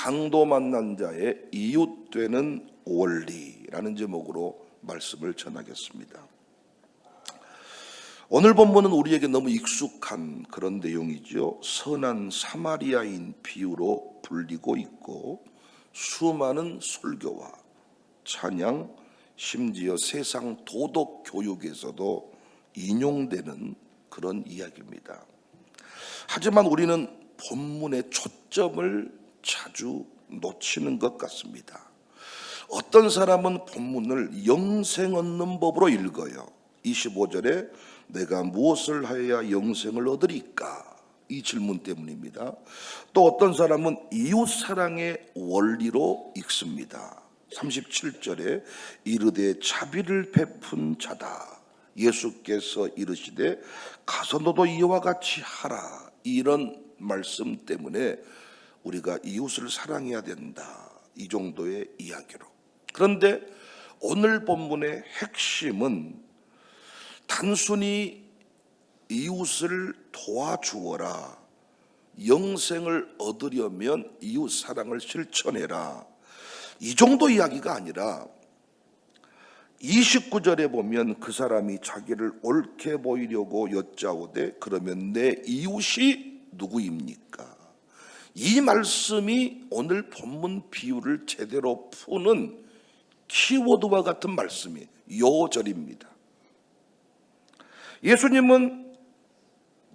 강도 만난 자의 이웃되는 원리라는 제목으로 말씀을 전하겠습니다. 오늘 본문은 우리에게 너무 익숙한 그런 내용이죠. 선한 사마리아인 비유로 불리고 있고 수많은 설교와 찬양, 심지어 세상 도덕 교육에서도 인용되는 그런 이야기입니다. 하지만 우리는 본문의 초점을 자주 놓치는 것 같습니다. 어떤 사람은 본문을 영생 얻는 법으로 읽어요. 25절에 내가 무엇을 하여야 영생을 얻으리까? 이 질문 때문입니다. 또 어떤 사람은 이웃사랑의 원리로 읽습니다. 37절에 이르되 자비를 베푼 자다. 예수께서 이르시되 가서 너도 이와 같이 하라. 이런 말씀 때문에 우리가 이웃을 사랑해야 된다. 이 정도의 이야기로. 그런데 오늘 본문의 핵심은 단순히 이웃을 도와주어라, 영생을 얻으려면 이웃 사랑을 실천해라, 이 정도 이야기가 아니라 29절에 보면 그 사람이 자기를 옳게 보이려고 여짜오되 그러면 내 이웃이 누구입니까? 이 말씀이 오늘 본문 비유를 제대로 푸는 키워드와 같은 말씀이 요 절입니다. 예수님은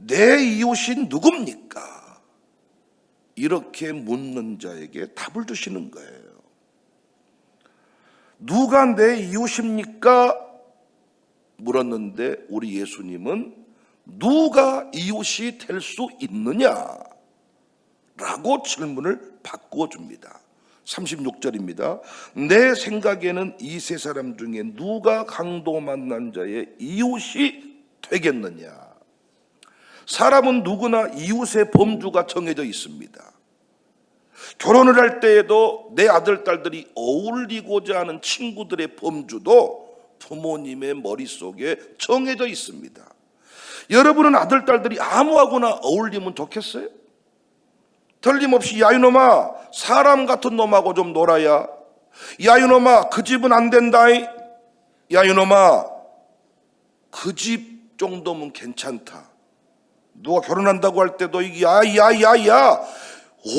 내 이웃이 누굽니까? 이렇게 묻는 자에게 답을 주시는 거예요. 누가 내 이웃입니까? 물었는데 우리 예수님은 누가 이웃이 될 수 있느냐? 라고 질문을 바꾸어 줍니다. 36절입니다. 내 생각에는 이 세 사람 중에 누가 강도 만난 자의 이웃이 되겠느냐? 사람은 누구나 이웃의 범주가 정해져 있습니다. 결혼을 할 때에도 내 아들, 딸들이 어울리고자 하는 친구들의 범주도 부모님의 머릿속에 정해져 있습니다. 여러분은 아들, 딸들이 아무하고나 어울리면 좋겠어요? 틀림없이 야 이놈아 사람 같은 놈하고 좀 놀아야, 야 이놈아 그 집은 안 된다, 야 이놈아 그 집 정도면 괜찮다. 누가 결혼한다고 할 때도 야야야야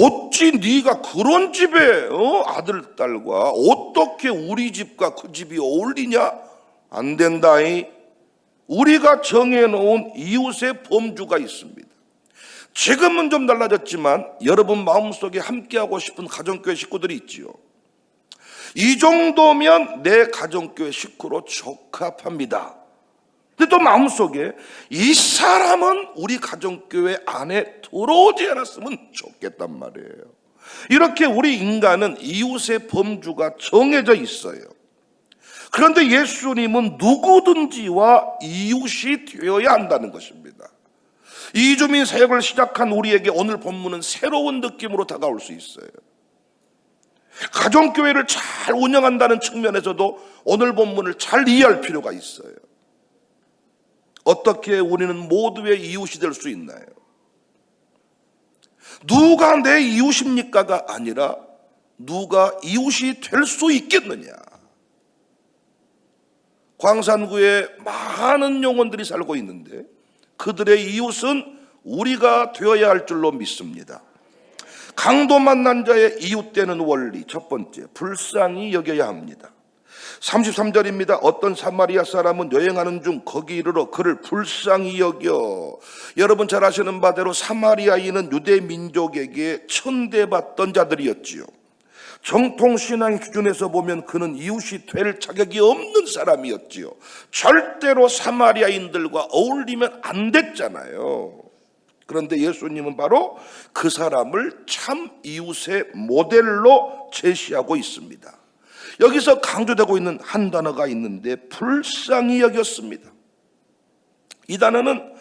어찌 네가 그런 집에 아들 딸과 어떻게 우리 집과 그 집이 어울리냐? 안 된다. 우리가 정해놓은 이웃의 범주가 있습니다. 지금은 좀 달라졌지만 여러분 마음속에 함께하고 싶은 가정교회 식구들이 있지요. 이 정도면 내 가정교회 식구로 적합합니다. 근데 또 마음속에 이 사람은 우리 가정교회 안에 들어오지 않았으면 좋겠단 말이에요. 이렇게 우리 인간은 이웃의 범주가 정해져 있어요. 그런데 예수님은 누구든지와 이웃이 되어야 한다는 것입니다. 이주민 사역을 시작한 우리에게 오늘 본문은 새로운 느낌으로 다가올 수 있어요. 가정교회를 잘 운영한다는 측면에서도 오늘 본문을 잘 이해할 필요가 있어요. 어떻게 우리는 모두의 이웃이 될 수 있나요? 누가 내 이웃입니까가 아니라 누가 이웃이 될 수 있겠느냐? 광산구에 많은 영혼들이 살고 있는데 그들의 이웃은 우리가 되어야 할 줄로 믿습니다. 강도 만난 자의 이웃되는 원리, 첫 번째, 불쌍히 여겨야 합니다. 33절입니다. 어떤 사마리아 사람은 여행하는 중 거기 이르러 그를 불쌍히 여겨. 여러분 잘 아시는 바대로 사마리아인은 유대 민족에게 천대받던 자들이었지요. 정통신앙 기준에서 보면 그는 이웃이 될 자격이 없는 사람이었지요. 절대로 사마리아인들과 어울리면 안 됐잖아요. 그런데 예수님은 바로 그 사람을 참 이웃의 모델로 제시하고 있습니다. 여기서 강조되고 있는 한 단어가 있는데 불쌍히 여겼습니다. 이 단어는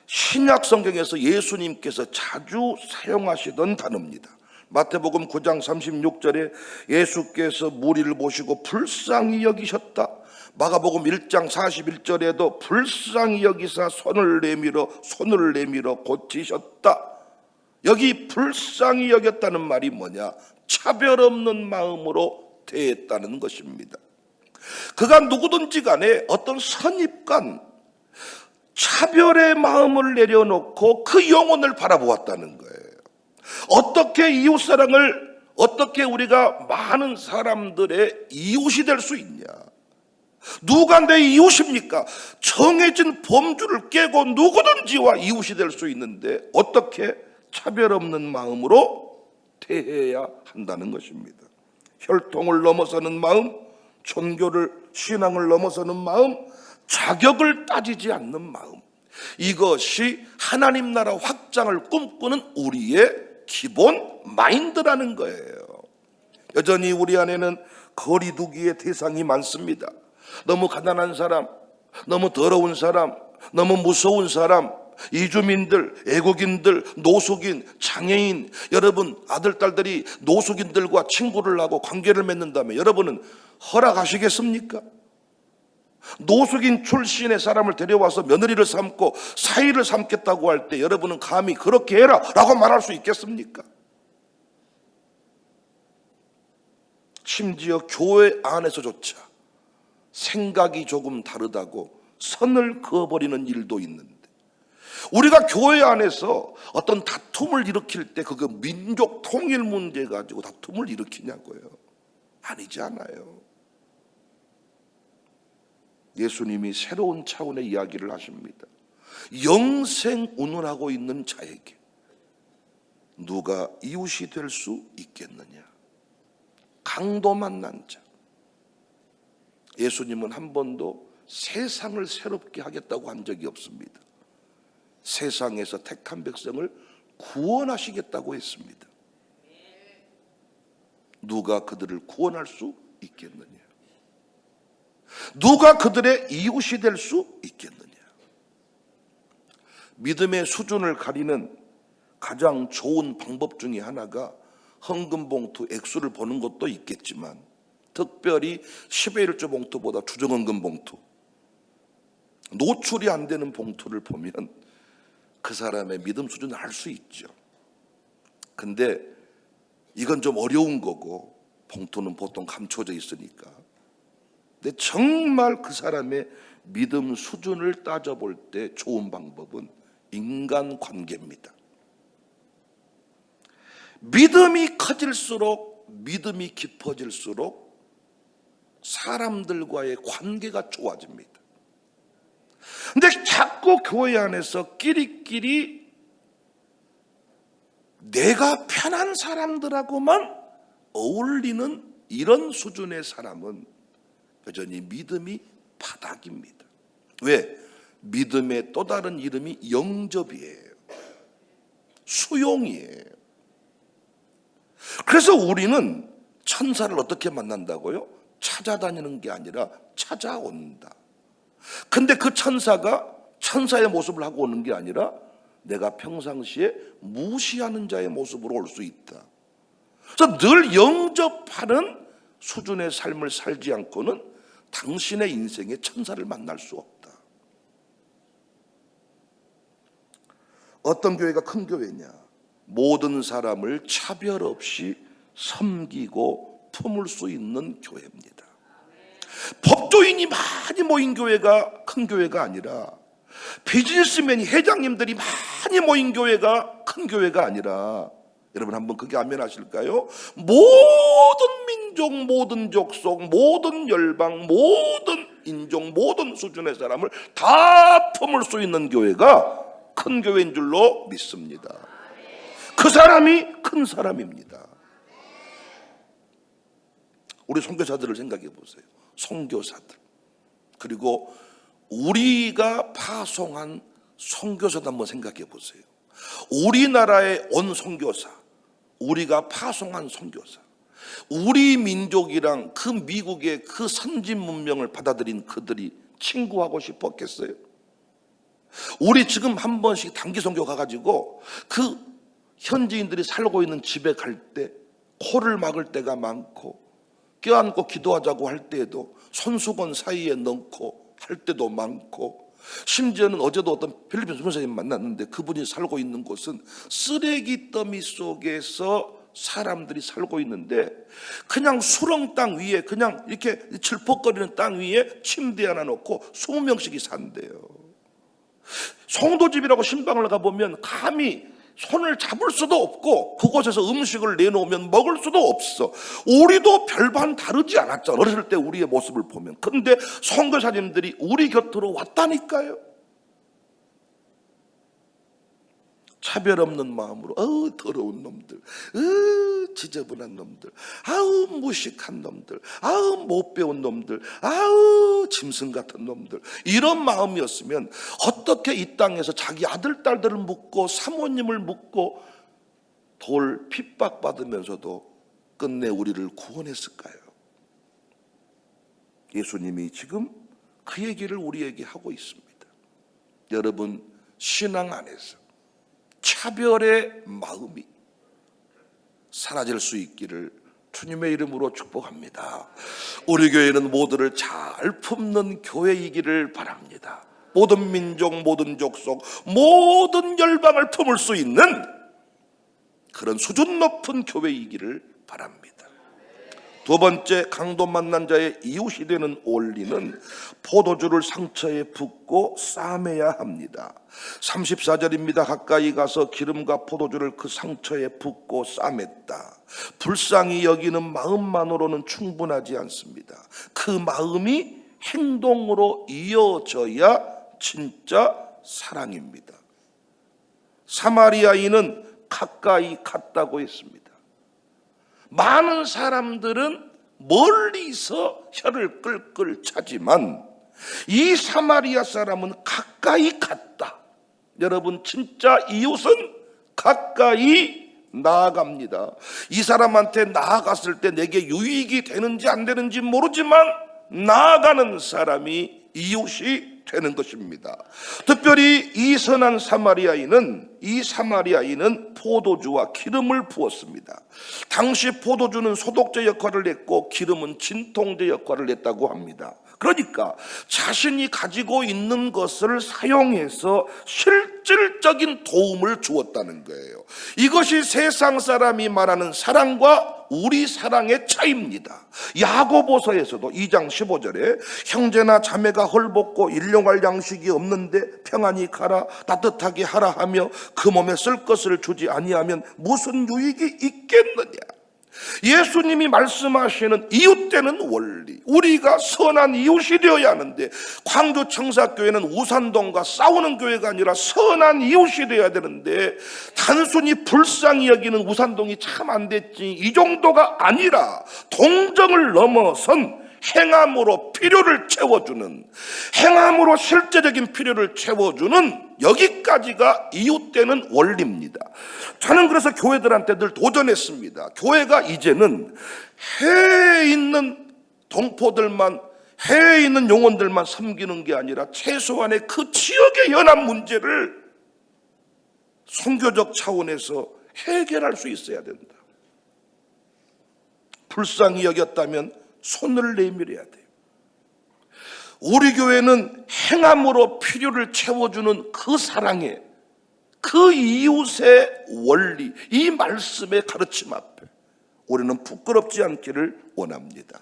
신약 성경에서 예수님께서 자주 사용하시던 단어입니다. 마태복음 9장 36절에 예수께서 무리를 보시고 불쌍히 여기셨다. 마가복음 1장 41절에도 불쌍히 여기사 손을 내밀어 고치셨다. 여기 불쌍히 여겼다는 말이 뭐냐? 차별 없는 마음으로 대했다는 것입니다. 그가 누구든지 간에 어떤 선입관, 차별의 마음을 내려놓고 그 영혼을 바라보았다는 거예요. 어떻게 이웃사랑을, 어떻게 우리가 많은 사람들의 이웃이 될 수 있냐? 누가 내 이웃입니까? 정해진 범주를 깨고 누구든지와 이웃이 될 수 있는데 어떻게 차별 없는 마음으로 대해야 한다는 것입니다. 혈통을 넘어서는 마음, 종교를, 신앙을 넘어서는 마음, 자격을 따지지 않는 마음, 이것이 하나님 나라 확장을 꿈꾸는 우리의 기본 마인드라는 거예요. 여전히 우리 안에는 거리두기의 대상이 많습니다. 너무 가난한 사람, 너무 더러운 사람, 너무 무서운 사람, 이주민들, 애국인들, 노숙인, 장애인, 여러분 아들, 딸들이 노숙인들과 친구를 하고 관계를 맺는다면 여러분은 허락하시겠습니까? 노숙인 출신의 사람을 데려와서 며느리를 삼고 사위를 삼겠다고 할 때 여러분은 감히 그렇게 해라 라고 말할 수 있겠습니까? 심지어 교회 안에서조차 생각이 조금 다르다고 선을 그어버리는 일도 있는데, 우리가 교회 안에서 어떤 다툼을 일으킬 때 그거 민족 통일 문제 가지고 다툼을 일으키냐고요? 아니지 않아요. 예수님이 새로운 차원의 이야기를 하십니다. 영생운운하고 있는 자에게 누가 이웃이 될 수 있겠느냐? 강도 만난 자. 예수님은 한 번도 세상을 새롭게 하겠다고 한 적이 없습니다. 세상에서 택한 백성을 구원하시겠다고 했습니다. 누가 그들을 구원할 수 있겠느냐? 누가 그들의 이웃이 될 수 있겠느냐? 믿음의 수준을 가리는 가장 좋은 방법 중에 하나가 헌금봉투 액수를 보는 것도 있겠지만, 특별히 10의 1조 봉투보다 주정헌금 봉투, 노출이 안 되는 봉투를 보면 그 사람의 믿음 수준을 알 수 있죠. 근데 이건 좀 어려운 거고, 봉투는 보통 감춰져 있으니까. 근데 정말 그 사람의 믿음 수준을 따져볼 때 좋은 방법은 인간관계입니다. 믿음이 커질수록, 믿음이 깊어질수록 사람들과의 관계가 좋아집니다. 근데 자꾸 교회 안에서 끼리끼리 내가 편한 사람들하고만 어울리는 이런 수준의 사람은 여전히 믿음이 바닥입니다. 왜? 믿음의 또 다른 이름이 영접이에요. 수용이에요. 그래서 우리는 천사를 어떻게 만난다고요? 찾아다니는 게 아니라 찾아온다. 근데 그 천사가 천사의 모습을 하고 오는 게 아니라 내가 평상시에 무시하는 자의 모습으로 올 수 있다. 그래서 늘 영접하는 수준의 삶을 살지 않고는 당신의 인생에 천사를 만날 수 없다. 어떤 교회가 큰 교회냐? 모든 사람을 차별 없이 섬기고 품을 수 있는 교회입니다. 법조인이 많이 모인 교회가 큰 교회가 아니라, 비즈니스맨이, 회장님들이 많이 모인 교회가 큰 교회가 아니라, 여러분 한번 그게 아멘하실까요? 모든 민족, 모든 족속, 모든 열방, 모든 인종, 모든 수준의 사람을 다 품을 수 있는 교회가 큰 교회인 줄로 믿습니다. 그 사람이 큰 사람입니다. 우리 선교사들을 생각해 보세요. 선교사들, 그리고 우리가 파송한 선교사도 한번 생각해 보세요. 우리나라에 온 선교사, 우리가 파송한 선교사, 우리 민족이랑 그 미국의 그 선진 문명을 받아들인 그들이 친구하고 싶었겠어요? 우리 지금 한 번씩 단기 선교 가가지고 그 현지인들이 살고 있는 집에 갈 때 코를 막을 때가 많고, 껴안고 기도하자고 할 때에도 손수건 사이에 넣고 할 때도 많고, 심지어는 어제도 어떤 필리핀 선교사님 만났는데 그분이 살고 있는 곳은 쓰레기 더미 속에서 사람들이 살고 있는데 그냥 수렁 땅 위에 그냥 이렇게 질퍽거리는 땅 위에 침대 하나 놓고 20명씩이 산대요. 성도집이라고 신방을 가보면 감히 손을 잡을 수도 없고 그곳에서 음식을 내놓으면 먹을 수도 없어. 우리도 별반 다르지 않았잖아, 어렸을 때 우리의 모습을 보면. 그런데 선교사님들이 우리 곁으로 왔다니까요. 차별 없는 마음으로 더러운 놈들, 지저분한 놈들, 무식한 놈들, 못 배운 놈들, 짐승 같은 놈들, 이런 마음이었으면 어떻게 이 땅에서 자기 아들 딸들을 묻고 사모님을 묻고 돌 핍박받으면서도 끝내 우리를 구원했을까요? 예수님이 지금 그 얘기를 우리에게 하고 있습니다. 여러분, 신앙 안에서 차별의 마음이 사라질 수 있기를 주님의 이름으로 축복합니다. 우리 교회는 모두를 잘 품는 교회이기를 바랍니다. 모든 민족, 모든 족속, 모든 열방을 품을 수 있는 그런 수준 높은 교회이기를 바랍니다. 두 번째, 강도 만난 자의 이웃이 되는 원리는 포도주를 상처에 붓고 싸매야 합니다. 34절입니다. 가까이 가서 기름과 포도주를 그 상처에 붓고 싸맸다. 불쌍히 여기는 마음만으로는 충분하지 않습니다. 그 마음이 행동으로 이어져야 진짜 사랑입니다. 사마리아인은 가까이 갔다고 했습니다. 많은 사람들은 멀리서 혀를 끌끌 차지만 이 사마리아 사람은 가까이 갔다. 여러분, 진짜 이웃은 가까이 나아갑니다. 이 사람한테 나아갔을 때 내게 유익이 되는지 안 되는지 모르지만 나아가는 사람이 이웃이 되는 것입니다. 특별히 이 선한 사마리아인은 포도주와 기름을 부었습니다. 당시 포도주는 소독제 역할을 했고 기름은 진통제 역할을 했다고 합니다. 그러니까 자신이 가지고 있는 것을 사용해서 실질적인 도움을 주었다는 거예요. 이것이 세상 사람이 말하는 사랑과 우리 사랑의 차이입니다. 야고보서에서도 2장 15절에 형제나 자매가 헐벗고 일용할 양식이 없는데 평안히 가라, 따뜻하게 하라 하며 그 몸에 쓸 것을 주지 아니하면 무슨 유익이 있겠느냐. 예수님이 말씀하시는 이웃되는 원리, 우리가 선한 이웃이 되어야 하는데 광주 청사교회는 우산동과 싸우는 교회가 아니라 선한 이웃이 되어야 되는데 단순히 불쌍히 여기는 우산동이 참 안 됐지, 이 정도가 아니라 동정을 넘어선 행함으로 필요를 채워주는, 행함으로 실제적인 필요를 채워주는, 여기까지가 이웃되는 원리입니다. 저는 그래서 교회들한테 늘 도전했습니다. 교회가 이제는 해외에 있는 동포들만, 해외에 있는 영혼들만 섬기는 게 아니라 최소한의 그 지역의 연합 문제를 선교적 차원에서 해결할 수 있어야 된다. 불쌍히 여겼다면 손을 내밀어야 돼요. 우리 교회는 행함으로 필요를 채워주는 그 사랑의, 그 이웃의 원리, 이 말씀의 가르침 앞에 우리는 부끄럽지 않기를 원합니다.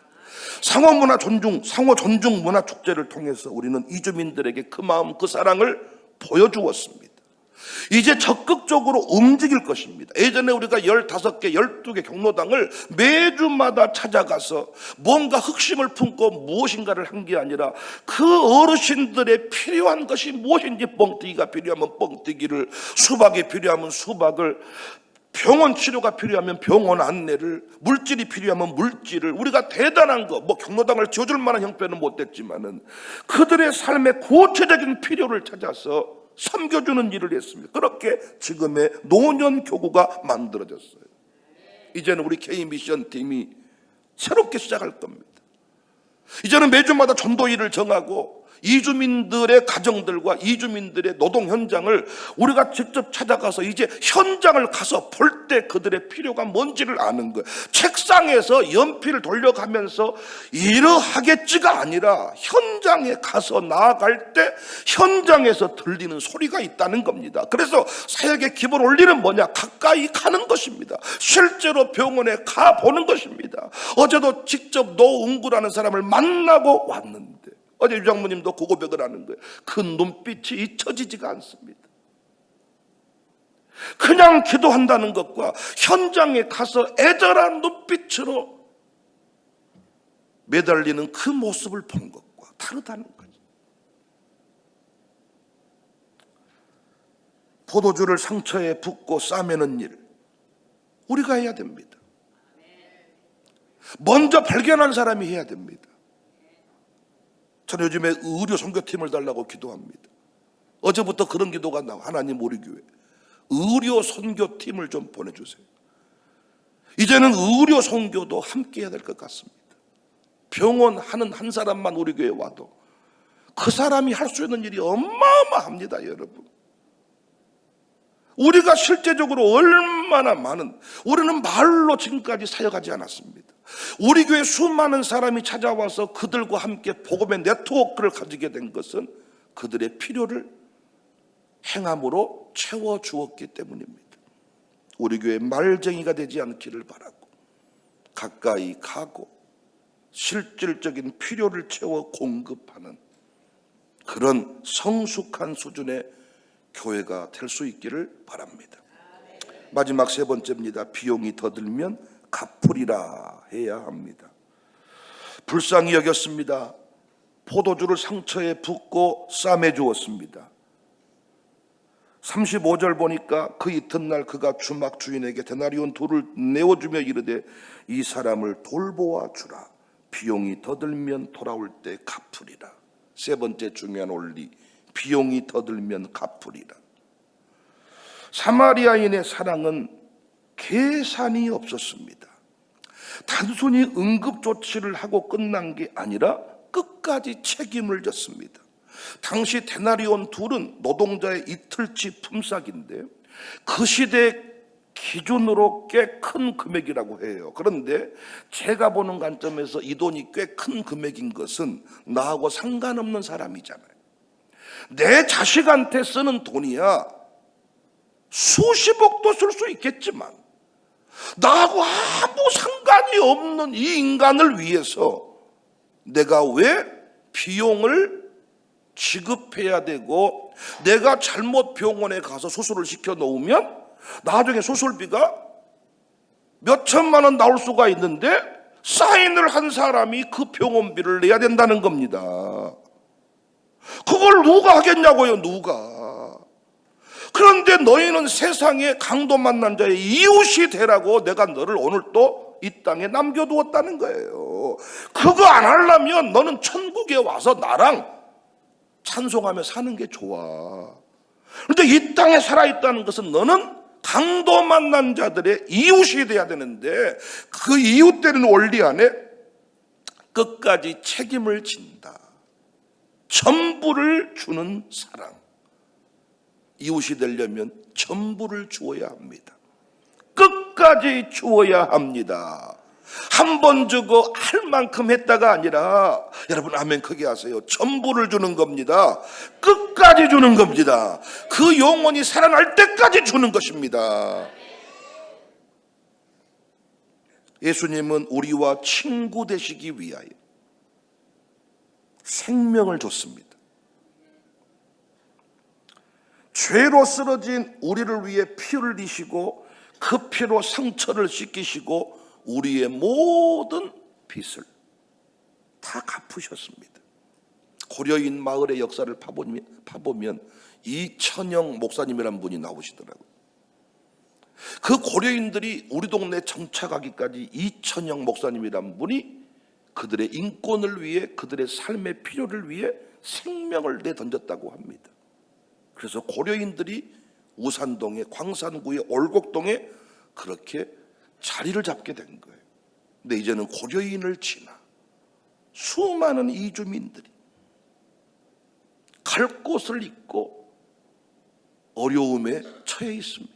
상호 존중 문화 축제를 통해서 우리는 이주민들에게 그 마음, 그 사랑을 보여주었습니다. 이제 적극적으로 움직일 것입니다. 예전에 우리가 15개, 12개 경로당을 매주마다 찾아가서 뭔가 흑심을 품고 무엇인가를 한 게 아니라 그 어르신들의 필요한 것이 무엇인지, 뻥튀기가 필요하면 뻥튀기를, 수박이 필요하면 수박을, 병원 치료가 필요하면 병원 안내를, 물질이 필요하면 물질을, 우리가 대단한 거, 경로당을 지어줄 만한 형편은 못됐지만은 그들의 삶의 구체적인 필요를 찾아서 섬겨주는 일을 했습니다. 그렇게 지금의 노년 교구가 만들어졌어요. 이제는 우리 K미션 팀이 새롭게 시작할 겁니다. 이제는 매주마다 전도일을 정하고 이주민들의 가정들과 이주민들의 노동 현장을 우리가 직접 찾아가서 이제 현장을 가서 볼 때 그들의 필요가 뭔지를 아는 거예요. 책상에서 연필을 돌려가면서 이러하겠지가 아니라 현장에 가서 나아갈 때 현장에서 들리는 소리가 있다는 겁니다. 그래서 사역의 기본 원리는 뭐냐? 가까이 가는 것입니다. 실제로 병원에 가보는 것입니다. 어제도 직접 노웅구라는 사람을 만나고 왔는데 어제 유장모님도 그 고백을 하는 거예요. 그 눈빛이 잊혀지지가 않습니다. 그냥 기도한다는 것과 현장에 가서 애절한 눈빛으로 매달리는 그 모습을 본 것과 다르다는 거죠. 포도주를 상처에 붓고 싸매는 일, 우리가 해야 됩니다. 먼저 발견한 사람이 해야 됩니다. 저는 요즘에 의료 선교팀을 달라고 기도합니다. 어제부터 그런 기도가 나와. 하나님, 우리 교회 의료 선교팀을 좀 보내주세요. 이제는 의료 선교도 함께 해야 될 것 같습니다. 병원 하는 한 사람만 우리 교회에 와도 그 사람이 할 수 있는 일이 어마어마합니다. 여러분, 우리가 실제적으로 얼마나 많은, 우리는 말로 지금까지 사역하지 않았습니다. 우리 교회 수많은 사람이 찾아와서 그들과 함께 복음의 네트워크를 가지게 된 것은 그들의 필요를 행함으로 채워주었기 때문입니다. 우리 교회 말쟁이가 되지 않기를 바라고 가까이 가고 실질적인 필요를 채워 공급하는 그런 성숙한 수준의 교회가 될 수 있기를 바랍니다. 마지막 세 번째입니다. 비용이 더 들면 갚으리라 해야 합니다. 불쌍히 여겼습니다. 포도주를 상처에 붓고 싸매 주었습니다. 35절 보니까 그 이튿날 그가 주막 주인에게 데나리온 둘을 내어주며 이르되 이 사람을 돌보아 주라. 비용이 더 들면 돌아올 때 갚으리라. 세 번째 중요한 원리, 비용이 더 들면 갚으리라. 사마리아인의 사랑은 계산이 없었습니다. 단순히 응급조치를 하고 끝난 게 아니라 끝까지 책임을 졌습니다. 당시 데나리온 둘은 노동자의 이틀치 품삯인데 그 시대 기준으로 꽤 큰 금액이라고 해요. 그런데 제가 보는 관점에서 이 돈이 꽤 큰 금액인 것은 나하고 상관없는 사람이잖아요. 내 자식한테 쓰는 돈이야 수십억도 쓸 수 있겠지만 나하고 아무 상관이 없는 이 인간을 위해서 내가 왜 비용을 지급해야 되고, 내가 잘못 병원에 가서 수술을 시켜 놓으면 나중에 수술비가 몇 천만 원 나올 수가 있는데 사인을 한 사람이 그 병원비를 내야 된다는 겁니다. 그걸 누가 하겠냐고요, 누가. 그런데 너희는 세상에 강도 만난 자의 이웃이 되라고 내가 너를 오늘 또 이 땅에 남겨두었다는 거예요. 그거 안 하려면 너는 천국에 와서 나랑 찬송하며 사는 게 좋아. 그런데 이 땅에 살아있다는 것은 너는 강도 만난 자들의 이웃이 돼야 되는데 그 이웃되는 원리 안에 끝까지 책임을 진다. 전부를 주는 사랑. 이웃이 되려면 전부를 주어야 합니다. 끝까지 주어야 합니다. 한 번 주고 할 만큼 했다가 아니라, 여러분 아멘 크게 하세요. 전부를 주는 겁니다. 끝까지 주는 겁니다. 그 영혼이 살아날 때까지 주는 것입니다. 예수님은 우리와 친구 되시기 위하여 생명을 줬습니다. 죄로 쓰러진 우리를 위해 피를 흘리시고 그 피로 상처를 씻기시고 우리의 모든 빚을 다 갚으셨습니다. 고려인 마을의 역사를 파보면 이천영 목사님이라는 분이 나오시더라고요. 그 고려인들이 우리 동네에 정착하기까지 이천영 목사님이라는 분이 그들의 인권을 위해, 그들의 삶의 필요를 위해 생명을 내던졌다고 합니다. 그래서 고려인들이 우산동에, 광산구에, 올곡동에 그렇게 자리를 잡게 된 거예요. 근데 이제는 고려인을 지나 수많은 이주민들이 갈 곳을 잃고 어려움에 처해 있습니다.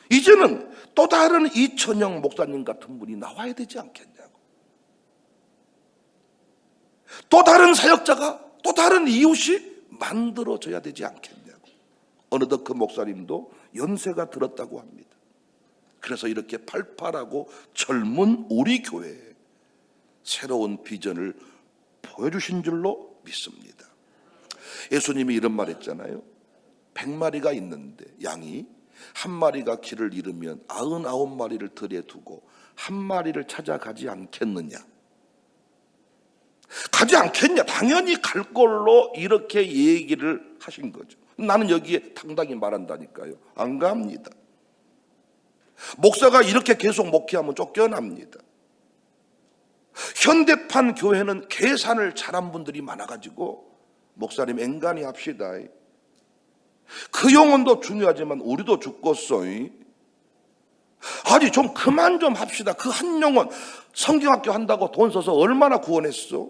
이제는 또 다른 이천영 목사님 같은 분이 나와야 되지 않겠냐고. 또 다른 사역자가, 또 다른 이웃이 만들어져야 되지 않겠냐고. 어느덧 그 목사님도 연세가 들었다고 합니다. 그래서 이렇게 팔팔하고 젊은 우리 교회에 새로운 비전을 보여주신 줄로 믿습니다. 예수님이 이런 말 했잖아요. 100마리가 있는데 양이 한 마리가 길을 잃으면 99마리를 들에 두고 한 마리를 찾아가지 않겠느냐. 가지 않겠냐. 당연히 갈 걸로 이렇게 얘기를 하신 거죠. 나는 여기에 당당히 말한다니까요. 안 갑니다. 목사가 이렇게 계속 목회하면 쫓겨납니다. 현대판 교회는 계산을 잘한 분들이 많아가지고 목사님 앵간히 합시다. 그 영혼도 중요하지만 우리도 죽겠어. 아니 좀 그만 좀 합시다. 그 한 영혼 성경학교 한다고 돈 써서 얼마나 구원했어?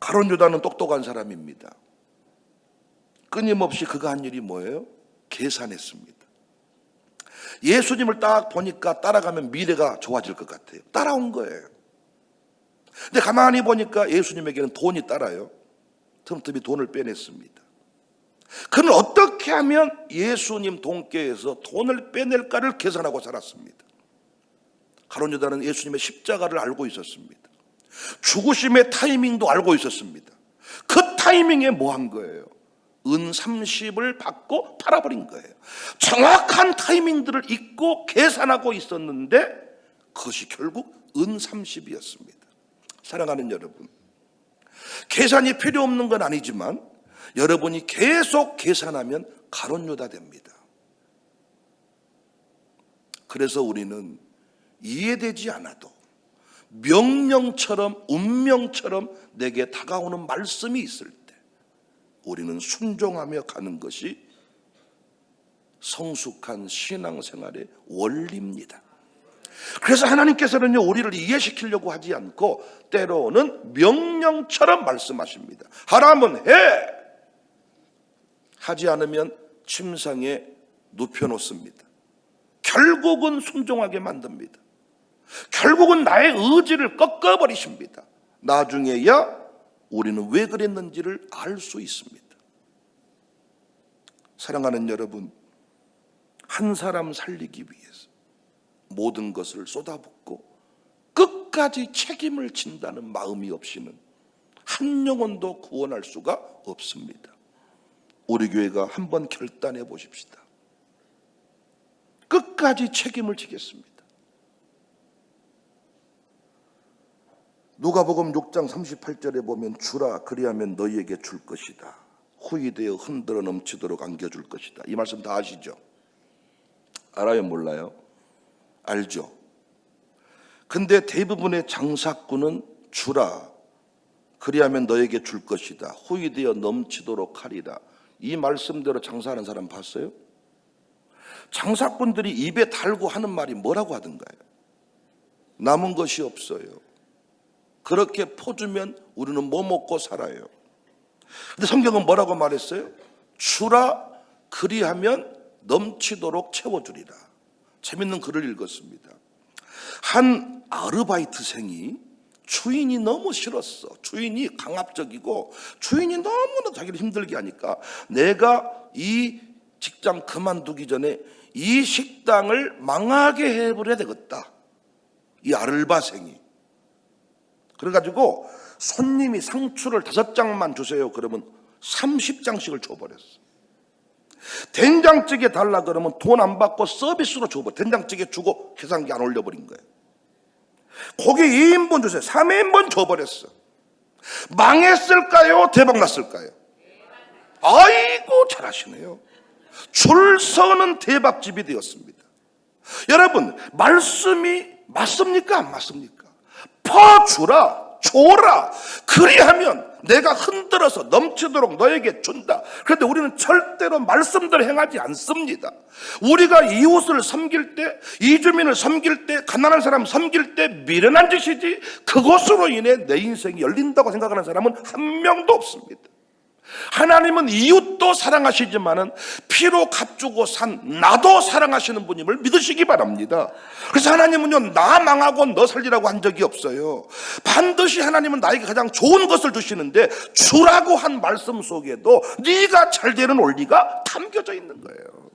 가룟 유다는 똑똑한 사람입니다. 끊임없이 그가 한 일이 뭐예요? 계산했습니다. 예수님을 딱 보니까 따라가면 미래가 좋아질 것 같아요. 따라온 거예요. 근데 가만히 보니까 예수님에게는 돈이 따라요. 틈틈이 돈을 빼냈습니다. 그는 어떻게 하면 예수님 돈께에서 돈을 빼낼까를 계산하고 살았습니다. 가룟 유다는 예수님의 십자가를 알고 있었습니다. 죽으심의 타이밍도 알고 있었습니다. 그 타이밍에 뭐 한 거예요? 은 30을 받고 팔아버린 거예요. 정확한 타이밍들을 잊고 계산하고 있었는데 그것이 결국 은 30이었습니다. 사랑하는 여러분, 계산이 필요 없는 건 아니지만 여러분이 계속 계산하면 가룟 유다 됩니다. 그래서 우리는 이해되지 않아도 명령처럼 운명처럼 내게 다가오는 말씀이 있을 때 우리는 순종하며 가는 것이 성숙한 신앙생활의 원리입니다. 그래서 하나님께서는요, 우리를 이해시키려고 하지 않고 때로는 명령처럼 말씀하십니다. 하라면 해! 하지 않으면 침상에 눕혀놓습니다. 결국은 순종하게 만듭니다. 결국은 나의 의지를 꺾어버리십니다. 나중에야 우리는 왜 그랬는지를 알 수 있습니다. 사랑하는 여러분, 한 사람 살리기 위해서 모든 것을 쏟아붓고 끝까지 책임을 진다는 마음이 없이는 한 영혼도 구원할 수가 없습니다. 우리 교회가 한번 결단해 보십시다. 끝까지 책임을 지겠습니다. 누가복음 6장 38절에 보면 주라 그리하면 너희에게 줄 것이다. 후이되어 흔들어 넘치도록 안겨줄 것이다. 이 말씀 다 아시죠? 알아요? 몰라요? 알죠? 근데 대부분의 장사꾼은 주라 그리하면 너에게 줄 것이다. 후이되어 넘치도록 하리라. 이 말씀대로 장사하는 사람 봤어요? 장사꾼들이 입에 달고 하는 말이 뭐라고 하던가요? 남은 것이 없어요. 그렇게 퍼주면 우리는 뭐 먹고 살아요. 근데 성경은 뭐라고 말했어요? 주라 그리하면 넘치도록 채워주리라. 재밌는 글을 읽었습니다. 한 아르바이트생이 주인이 너무 싫었어. 주인이 강압적이고 주인이 너무나 자기를 힘들게 하니까 내가 이 직장 그만두기 전에 이 식당을 망하게 해버려야 되겠다. 이 아르바생이. 그래가지고 손님이 상추를 5장만 주세요. 그러면 30장씩을 줘버렸어. 된장찌개 달라 그러면 돈 안 받고 서비스로 줘버려. 된장찌개 주고 계산기 안 올려버린 거예요. 고기 2인분 주세요. 3인분 줘버렸어. 망했을까요? 대박 났을까요? 아이고 잘하시네요. 줄 서는 대박집이 되었습니다. 여러분 말씀이 맞습니까? 안 맞습니까? 퍼주라 줘라. 그리하면 내가 흔들어서 넘치도록 너에게 준다. 그런데 우리는 절대로 말씀대로 행하지 않습니다. 우리가 이웃을 섬길 때, 이주민을 섬길 때, 가난한 사람 섬길 때 미련한 짓이지, 그것으로 인해 내 인생이 열린다고 생각하는 사람은 한 명도 없습니다. 하나님은 이웃도 사랑하시지만은 피로 값주고 산 나도 사랑하시는 분임을 믿으시기 바랍니다. 그래서 하나님은요, 나 망하고 너 살리라고 한 적이 없어요. 반드시 하나님은 나에게 가장 좋은 것을 주시는데 주라고 한 말씀 속에도 네가 잘 되는 원리가 담겨져 있는 거예요.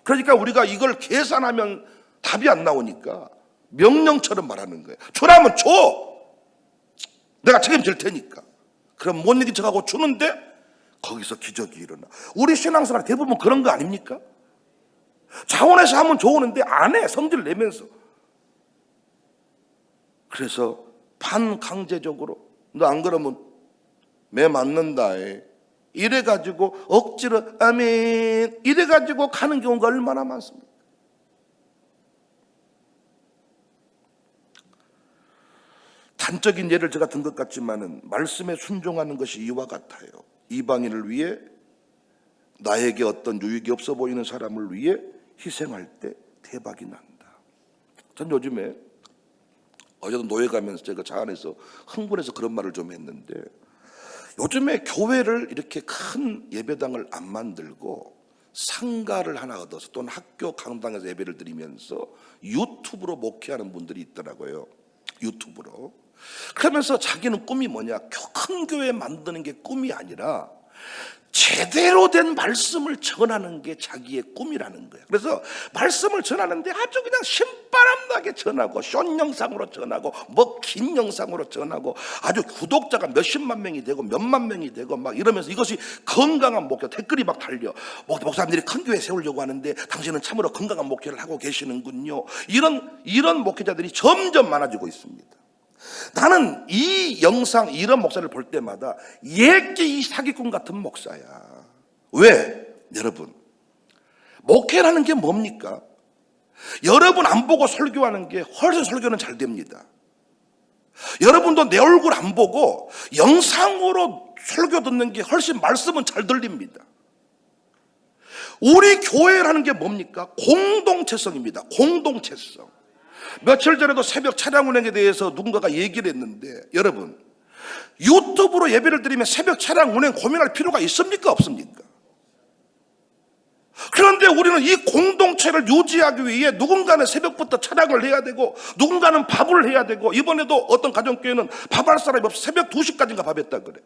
그러니까 우리가 이걸 계산하면 답이 안 나오니까 명령처럼 말하는 거예요. 주라면 줘. 내가 책임질 테니까. 그럼 못 이긴 척하고 주는데 거기서 기적이 일어나. 우리 신앙생활 대부분 그런 거 아닙니까? 자원해서 하면 좋으는데 안 해. 성질 내면서. 그래서 반강제적으로 너 안 그러면 매 맞는다. 이래가지고 억지로 아멘 이래가지고 가는 경우가 얼마나 많습니까? 단적인 예를 제가 든 것 같지만은 말씀에 순종하는 것이 이와 같아요. 이방인을 위해 나에게 어떤 유익이 없어 보이는 사람을 위해 희생할 때 대박이 난다. 전 요즘에 어제도 노예 가면서 제가 차 안에서 흥분해서 그런 말을 좀 했는데, 요즘에 교회를 이렇게 큰 예배당을 안 만들고 상가를 하나 얻어서 또는 학교 강당에서 예배를 드리면서 유튜브로 목회하는 분들이 있더라고요. 유튜브로. 그러면서 자기는 꿈이 뭐냐, 큰 교회 만드는 게 꿈이 아니라 제대로 된 말씀을 전하는 게 자기의 꿈이라는 거예요. 그래서 말씀을 전하는데 아주 그냥 신바람나게 전하고 숏 영상으로 전하고 뭐 긴 영상으로 전하고 아주 구독자가 몇십만 명이 되고 몇만 명이 되고 막 이러면서 이것이 건강한 목회, 댓글이 막 달려. 목사님들이 큰 교회 세우려고 하는데 당신은 참으로 건강한 목회를 하고 계시는군요. 이런 목회자들이 점점 많아지고 있습니다. 나는 이 영상, 이런 목사를 볼 때마다 예끼 이 사기꾼 같은 목사야. 왜? 여러분, 목회라는 게 뭡니까? 여러분 안 보고 설교하는 게 훨씬 설교는 잘 됩니다. 여러분도 내 얼굴 안 보고 영상으로 설교 듣는 게 훨씬 말씀은 잘 들립니다. 우리 교회라는 게 뭡니까? 공동체성입니다. 공동체성. 며칠 전에도 새벽 차량 운행에 대해서 누군가가 얘기를 했는데, 여러분, 유튜브로 예배를 드리면 새벽 차량 운행 고민할 필요가 있습니까? 없습니까? 그런데 우리는 이 공동체를 유지하기 위해 누군가는 새벽부터 차량을 해야 되고 누군가는 밥을 해야 되고, 이번에도 어떤 가정교회는 밥할 사람이 없어 새벽 2시까지인가 밥했다 그래.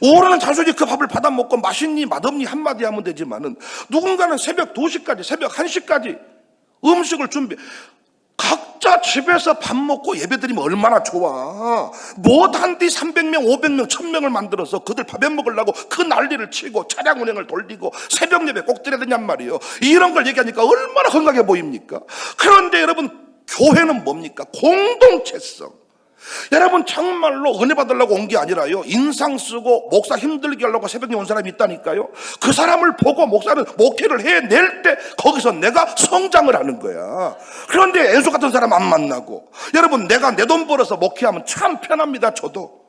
오늘은 단순히 그 밥을 받아 먹고 맛있니 맛없니 한마디 하면 되지만은 누군가는 새벽 2시까지 새벽 1시까지 음식을 준비. 각자 집에서 밥 먹고 예배드리면 얼마나 좋아. 못한뒤 300명 500명 1000명을 만들어서 그들 밥에 먹으려고 그 난리를 치고 차량 운행을 돌리고 새벽 예배 꼭 드려야 되냔 말이에요. 이런 걸 얘기하니까 얼마나 건강해 보입니까? 그런데 여러분, 교회는 뭡니까? 공동체성. 여러분, 정말로 은혜 받으려고 온 게 아니라요, 인상 쓰고 목사 힘들게 하려고 새벽에 온 사람이 있다니까요. 그 사람을 보고 목사는 목회를 해낼 때 거기서 내가 성장을 하는 거야. 그런데 애수 같은 사람 안 만나고, 여러분, 내가 내 돈 벌어서 목회하면 참 편합니다. 저도.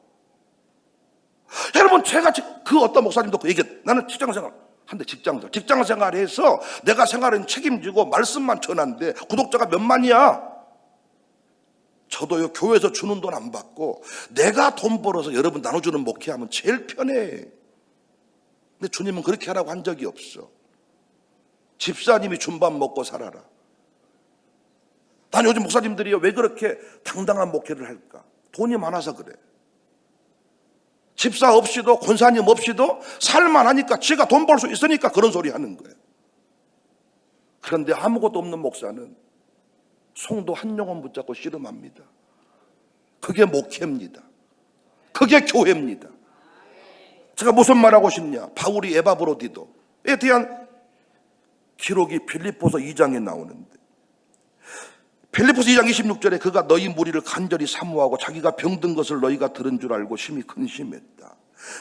여러분, 제가 그 어떤 목사님도 그 얘기, 나는 직장생활 한데 직장생활해서 내가 생활은 책임지고 말씀만 전하는데 구독자가 몇만이야. 저도요, 교회에서 주는 돈 안 받고 내가 돈 벌어서 여러분 나눠주는 목회하면 제일 편해. 근데 주님은 그렇게 하라고 한 적이 없어. 집사님이 준 밥 먹고 살아라. 난 요즘 목사님들이요, 왜 그렇게 당당한 목회를 할까? 돈이 많아서 그래. 집사 없이도 권사님 없이도 살만하니까, 지가 돈 벌 수 있으니까 그런 소리 하는 거예요. 그런데 아무것도 없는 목사는 송도 한 영혼 붙잡고 씨름합니다. 그게 목회입니다. 그게 교회입니다. 제가 무슨 말하고 싶냐? 바울이 에바브로디도에 대한 기록이 빌립보서 2장에 나오는데, 빌립보서 2장 26절에 그가 너희 무리를 간절히 사모하고 자기가 병든 것을 너희가 들은 줄 알고 심히 근심했다.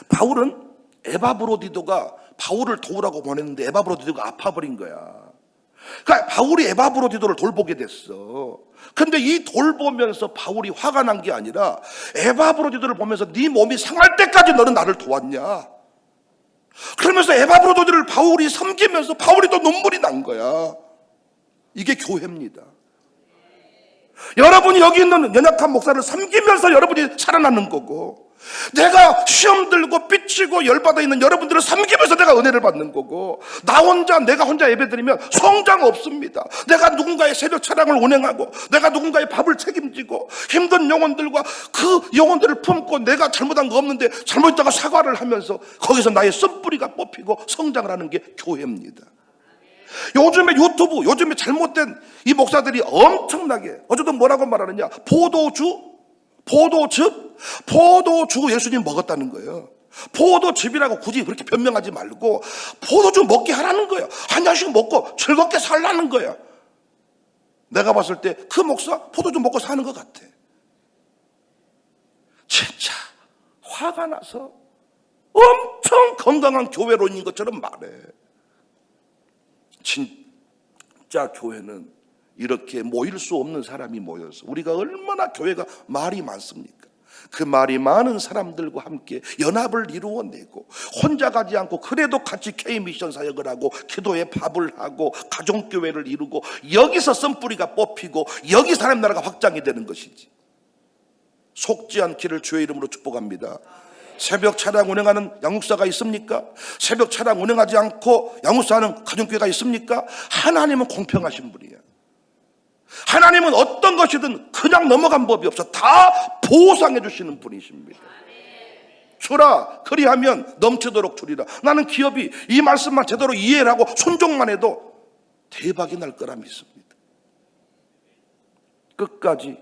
바울은 에바브로디도가 바울을 도우라고 보냈는데 에바브로디도가 아파버린 거야. 그러니까 바울이 에바브로디도를 돌보게 됐어. 근데 이 돌보면서 바울이 화가 난 게 아니라 에바브로디도를 보면서 네 몸이 상할 때까지 너는 나를 도왔냐. 그러면서 에바브로디도를 바울이 섬기면서 바울이 또 눈물이 난 거야. 이게 교회입니다. 여러분이 여기 있는 연약한 목사를 섬기면서 여러분이 살아나는 거고, 내가 시험 들고 삐치고 열받아 있는 여러분들을 섬기면서 내가 은혜를 받는 거고, 내가 혼자 예배드리면 성장 없습니다. 내가 누군가의 새벽 찬양을 운행하고, 내가 누군가의 밥을 책임지고, 힘든 영혼들과 그 영혼들을 품고 내가 잘못한 거 없는데 잘못했다가 사과를 하면서 거기서 나의 쓴뿌리가 뽑히고 성장을 하는 게 교회입니다. 요즘에 요즘에 잘못된 이 목사들이 엄청나게, 어제도 뭐라고 말하느냐, 포도주 예수님 먹었다는 거예요. 포도즙이라고 굳이 그렇게 변명하지 말고 포도주 먹게 하라는 거예요. 한 잔씩 먹고 즐겁게 살라는 거예요. 내가 봤을 때 그 목사 포도주 먹고 사는 것 같아. 진짜 화가 나서 엄청 건강한 교회론인 것처럼 말해. 진짜 교회는 이렇게 모일 수 없는 사람이 모여서, 우리가 얼마나 교회가 말이 많습니까? 그 말이 많은 사람들과 함께 연합을 이루어내고, 혼자 가지 않고 그래도 같이 K미션 사역을 하고 기도의 밥을 하고 가정교회를 이루고, 여기서 쓴뿌리가 뽑히고 여기 사람 나라가 확장이 되는 것이지. 속지 않기를 주의 이름으로 축복합니다. 새벽 차량 운행하는 양육사가 있습니까? 새벽 차량 운행하지 않고 양육사하는 가정교회가 있습니까? 하나님은 공평하신 분이에요. 하나님은 어떤 것이든 그냥 넘어간 법이 없어. 다 보상해 주시는 분이십니다. 주라 그리하면 넘치도록 주리라. 나는 기업이 이 말씀만 제대로 이해를 하고 순종만 해도 대박이 날 거라 믿습니다. 끝까지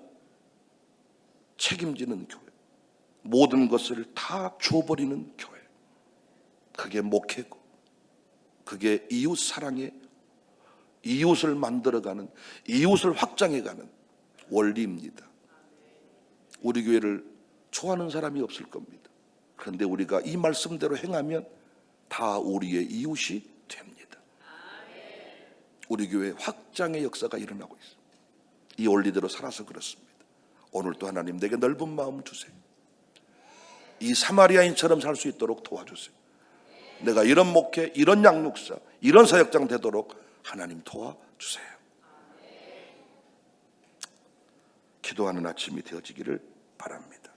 책임지는 교회, 모든 것을 다 줘버리는 교회, 그게 목회고, 그게 이웃 사랑의, 이웃을 만들어가는, 이웃을 확장해가는 원리입니다. 우리 교회를 좋아하는 사람이 없을 겁니다. 그런데 우리가 이 말씀대로 행하면 다 우리의 이웃이 됩니다. 우리 교회 확장의 역사가 일어나고 있습니다. 이 원리대로 살아서 그렇습니다. 오늘도 하나님 내게 넓은 마음 주세요. 이 사마리아인처럼 살 수 있도록 도와주세요. 내가 이런 목회, 이런 양육사, 이런 사역장 되도록 하나님 도와주세요. 기도하는 아침이 되어지기를 바랍니다.